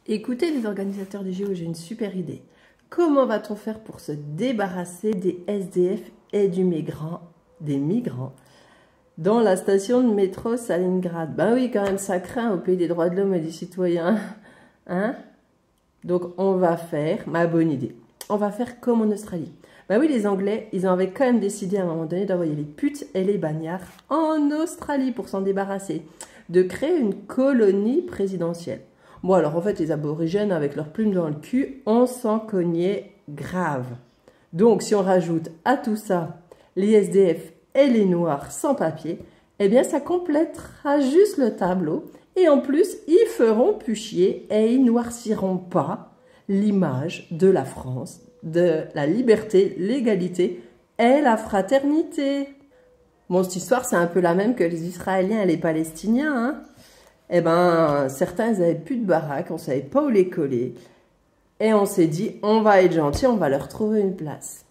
Écoutez les organisateurs du JO, j'ai une super idée. Comment va-t-on faire pour se débarrasser des SDF et des migrants dans la station de métro Stalingrad? Ben oui, quand même, ça craint au pays des droits de l'homme et des citoyens. Hein? Donc, on va faire, ma bonne idée, on va faire comme en Australie. Ben oui, les Anglais, ils avaient quand même décidé à un moment donné d'envoyer les putes et les bagnards en Australie pour s'en débarrasser, de créer une colonie présidentielle. Bon, alors en fait, les aborigènes, avec leurs plumes dans le cul, on s'en cognait grave. Donc, si on rajoute à tout ça les SDF et les Noirs sans papier, eh bien, ça complétera juste le tableau. Et en plus, ils feront plus chier et ils noirciront pas l'image de la France, de la liberté, l'égalité et la fraternité. Bon, cette histoire, c'est un peu la même que les Israéliens et les Palestiniens, hein. Eh ben, certains, ils n'avaient plus de baraque, on ne savait pas où les coller. Et on s'est dit, on va être gentil, on va leur trouver une place.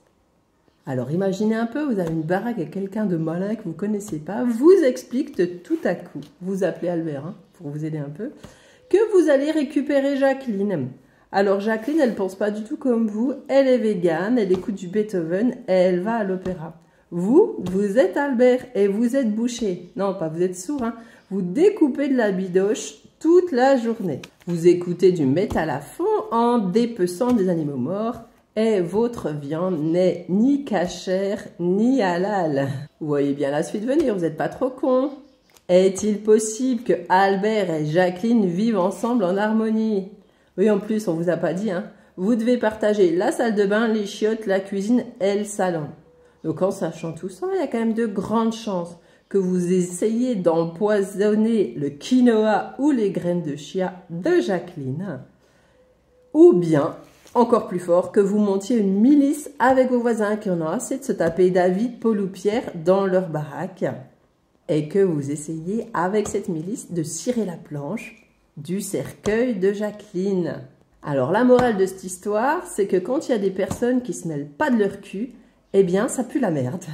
Alors, imaginez un peu, vous avez une baraque et quelqu'un de malin que vous ne connaissez pas, vous explique de tout à coup, vous appelez Albert, hein, pour vous aider un peu, que vous allez récupérer Jacqueline. Alors, Jacqueline, elle ne pense pas du tout comme vous, elle est végane, elle écoute du Beethoven et elle va à l'opéra. Vous êtes Albert et vous êtes boucher. Non, pas vous êtes sourd, hein. Vous découpez de la bidoche toute la journée. Vous écoutez du métal à fond en dépeçant des animaux morts et votre viande n'est ni cachère ni halal. Vous voyez bien la suite venir, vous n'êtes pas trop con. Est-il possible que Albert et Jacqueline vivent ensemble en harmonie? Oui, en plus, on vous a pas dit, hein. Vous devez partager la salle de bain, les chiottes, la cuisine et le salon. Donc en sachant tout ça, il y a quand même de grandes chances que vous essayiez d'empoisonner le quinoa ou les graines de chia de Jacqueline. Ou bien, encore plus fort, que vous montiez une milice avec vos voisins qui en ont assez de se taper David, Paul ou Pierre dans leur baraque. Et que vous essayiez avec cette milice de cirer la planche du cercueil de Jacqueline. Alors la morale de cette histoire, c'est que quand il y a des personnes qui se mêlent pas de leur cul, eh bien ça pue la merde.